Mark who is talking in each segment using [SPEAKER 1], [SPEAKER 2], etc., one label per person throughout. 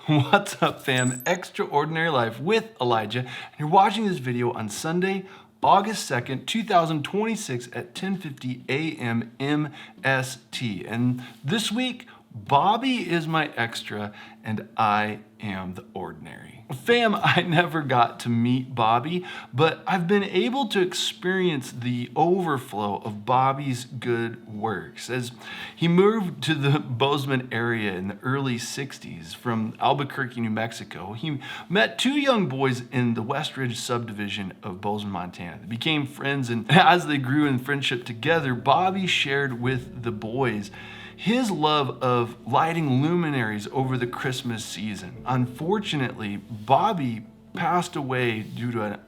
[SPEAKER 1] What's up, fam? Extraordinary Life with Elijah. And you're watching this video on Sunday, August 2nd, 2026 at 10:50 a.m. MST. And this week, Bobby is my extra and I am the ordinary. Fam, I never got to meet Bobby, but I've been able to experience the overflow of Bobby's good works. As he moved to the Bozeman area in the early 60s from Albuquerque, New Mexico, he met two young boys in the Westridge subdivision of Bozeman, Montana. They became friends, and as they grew in friendship together, Bobby shared with the boys his love of lighting luminaries over the Christmas season. Unfortunately, Bobby passed away due to an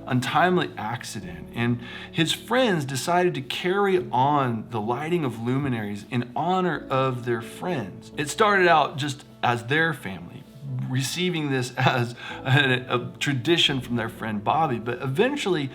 [SPEAKER 1] untimely accident, and his friends decided to carry on the lighting of luminaries in honor of their friends. It started out just as their family, receiving this as a tradition from their friend Bobby, but eventually,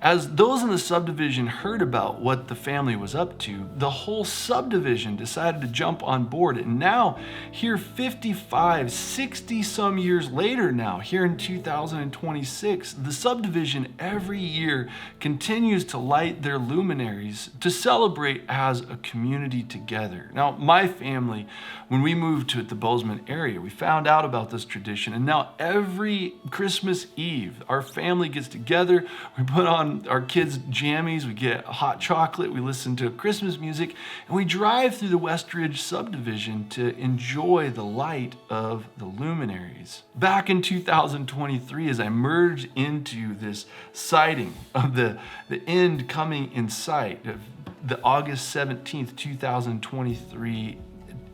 [SPEAKER 1] as those in the subdivision heard about what the family was up to, the whole subdivision decided to jump on board. And now, here 55, 60 some years later now, here in 2026, the subdivision every year continues to light their luminaries to celebrate as a community together. Now, my family, when we moved to the Bozeman area, we found out about this tradition, and now every Christmas Eve, our family gets together, we put on our kids' jammies, we get hot chocolate, we listen to Christmas music, and we drive through the Westridge subdivision to enjoy the light of the luminaries. Back in 2023, as I merged into this sighting of the end coming in sight of the August 17th, 2023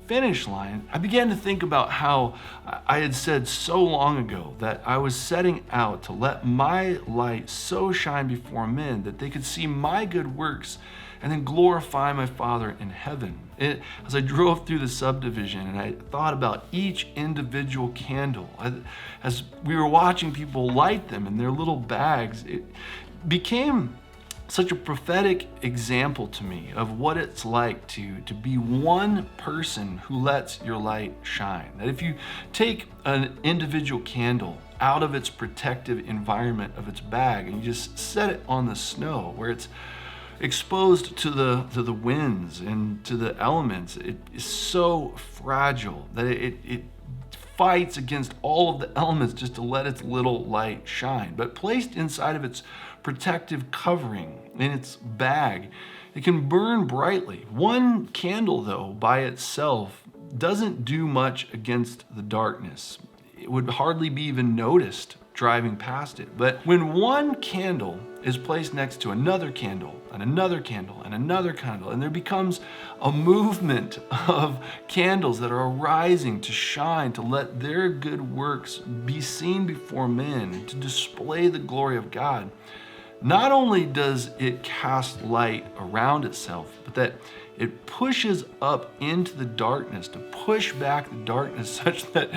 [SPEAKER 1] finish line, I began to think about how I had said so long ago that I was setting out to let my light so shine before men that they could see my good works and then glorify my Father in heaven. As I drove through the subdivision and I thought about each individual candle, as we were watching people light them in their little bags, it became such a prophetic example to me of what it's like to be one person who lets your light shine. That if you take an individual candle out of its protective environment of its bag and you just set it on the snow where it's exposed to the winds and to the elements, it is so fragile that it fights against all of the elements just to let its little light shine. But placed inside of its protective covering in its bag, it can burn brightly. One candle, though, by itself doesn't do much against the darkness. It would hardly be even noticed driving past it. But when one candle is placed next to another candle and another candle and another candle, and there becomes a movement of candles that are arising to shine, to let their good works be seen before men, to display the glory of God, not only does it cast light around itself, but that it pushes up into the darkness to push back the darkness such that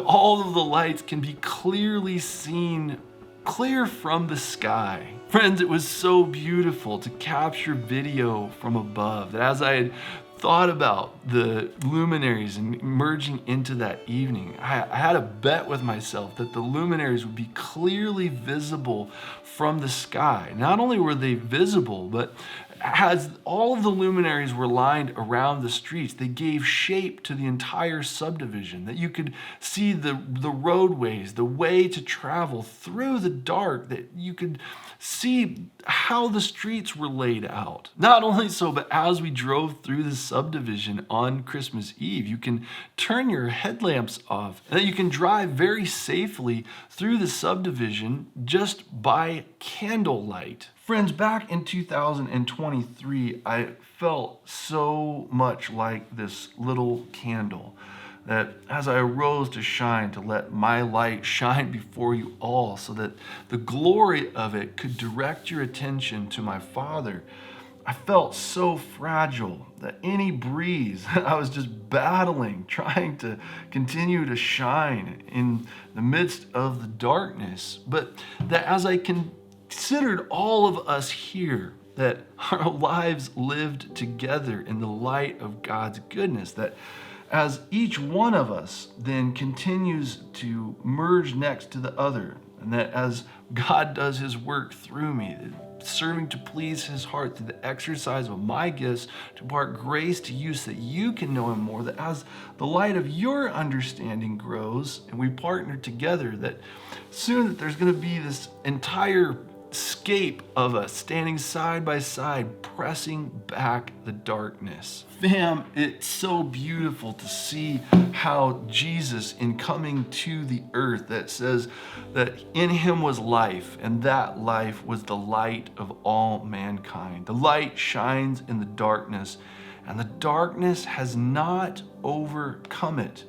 [SPEAKER 1] all of the lights can be clearly seen, clear from the sky. Friends, it was so beautiful to capture video from above that as I had thought about the luminaries and merging into that evening, I had a bet with myself that the luminaries would be clearly visible from the sky. Not only were they visible, but as all of the luminaries were lined around the streets, they gave shape to the entire subdivision, that you could see the roadways, the way to travel through the dark, that you could see how the streets were laid out. Not only so, but as we drove through the subdivision on Christmas Eve, you can turn your headlamps off and that you can drive very safely through the subdivision just by candlelight. Friends, back in 2023, I felt so much like this little candle that as I arose to shine, to let my light shine before you all so that the glory of it could direct your attention to my Father, I felt so fragile that any breeze, I was just battling, trying to continue to shine in the midst of the darkness. But that as I considered all of us here, that our lives lived together in the light of God's goodness, that as each one of us then continues to merge next to the other, and that as God does his work through me, serving to please his heart through the exercise of my gifts, to impart grace to you so that you can know him more, that as the light of your understanding grows and we partner together, that soon that there's going to be this entire scape of us standing side by side, pressing back the darkness. Fam, it's so beautiful to see how Jesus, in coming to the earth, that says that in him was life, and that life was the light of all mankind. The light shines in the darkness, and the darkness has not overcome it.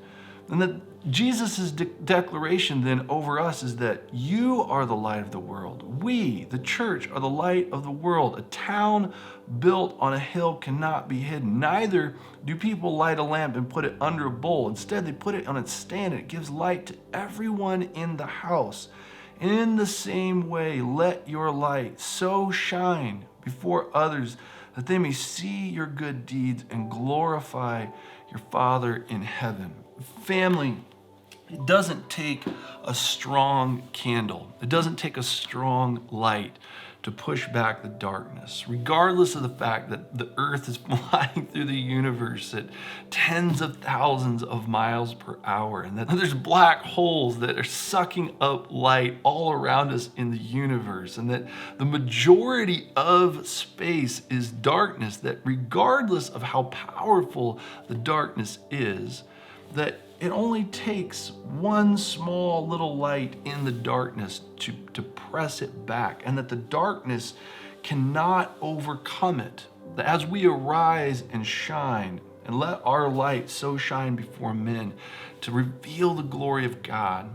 [SPEAKER 1] And that Jesus' declaration then over us is that you are the light of the world. We, the church, are the light of the world. A town built on a hill cannot be hidden. Neither do people light a lamp and put it under a bowl. Instead, they put it on its stand, and it gives light to everyone in the house. In the same way, let your light so shine before others that they may see your good deeds and glorify your Father in heaven. Family, it doesn't take a strong candle. It doesn't take a strong light to push back the darkness, regardless of the fact that the earth is flying through the universe at tens of thousands of miles per hour, and that there's black holes that are sucking up light all around us in the universe, and that the majority of space is darkness, that regardless of how powerful the darkness is, that it only takes one small little light in the darkness to press it back, and that the darkness cannot overcome it. That as we arise and shine and let our light so shine before men to reveal the glory of God,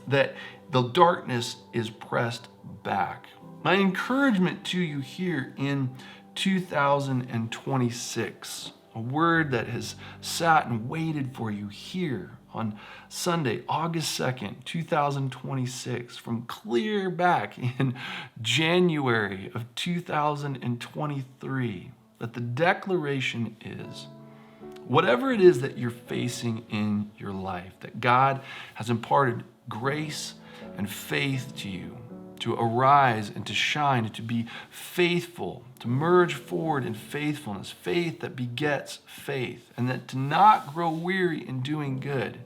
[SPEAKER 1] that the darkness is pressed back. My encouragement to you here in 2026, a word that has sat and waited for you here on Sunday, August 2nd, 2026, from clear back in January of 2023, that the declaration is, whatever it is that you're facing in your life, that God has imparted grace and faith to you to arise and to shine and to be faithful, to merge forward in faithfulness, faith that begets faith, and that to not grow weary in doing good,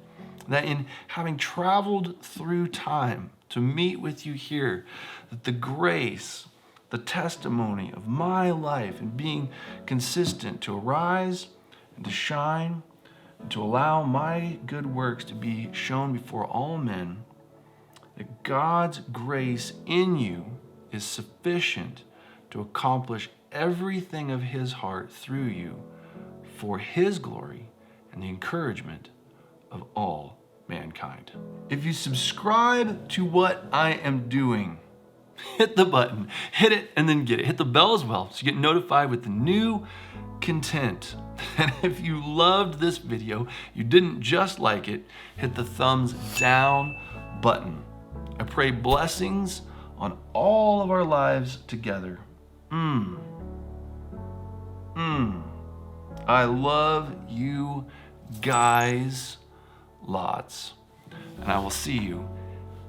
[SPEAKER 1] that in having traveled through time to meet with you here, that the grace, the testimony of my life and being consistent to arise and to shine and to allow my good works to be shown before all men, that God's grace in you is sufficient to accomplish everything of his heart through you for his glory and the encouragement of all mankind. If you subscribe to what I am doing, hit the button, hit it, and then get it. Hit the bell as well so you get notified with the new content. And if you loved this video, you didn't just like it, hit the thumbs down button. I pray blessings on all of our lives together. I love you guys lots. And I will see you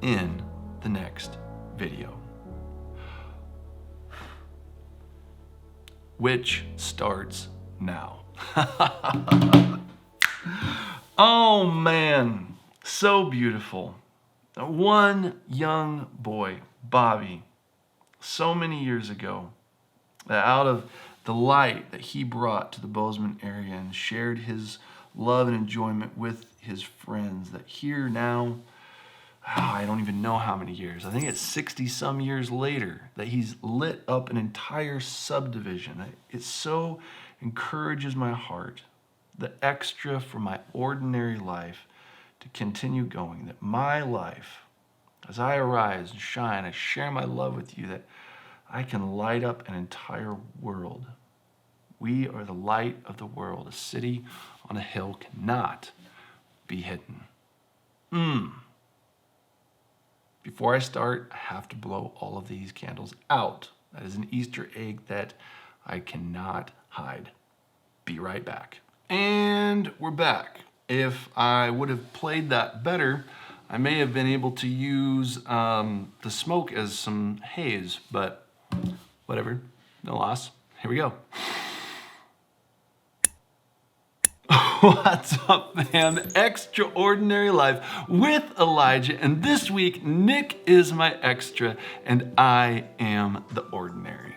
[SPEAKER 1] in the next video, which starts now. Oh man, so beautiful. One young boy, Bobby, so many years ago, out of the light that he brought to the Bozeman area and shared his love and enjoyment with his friends, that here now, I don't even know how many years, I think it's 60 some years later, that he's lit up an entire subdivision. It so encourages my heart, the extra for my ordinary life to continue going, that my life, as I arise and shine, I share my love with you, that I can light up an entire world. We are the light of the world. A city on a hill cannot be hidden. Before I start, I have to blow all of these candles out. That is an Easter egg that I cannot hide. Be right back. And we're back. if I would have played that better, I may have been able to use the smoke as some haze, but whatever, no loss. Here we go. What's up, man? Extraordinary Life with Elijah, and this week Nick is my extra and I am the ordinary.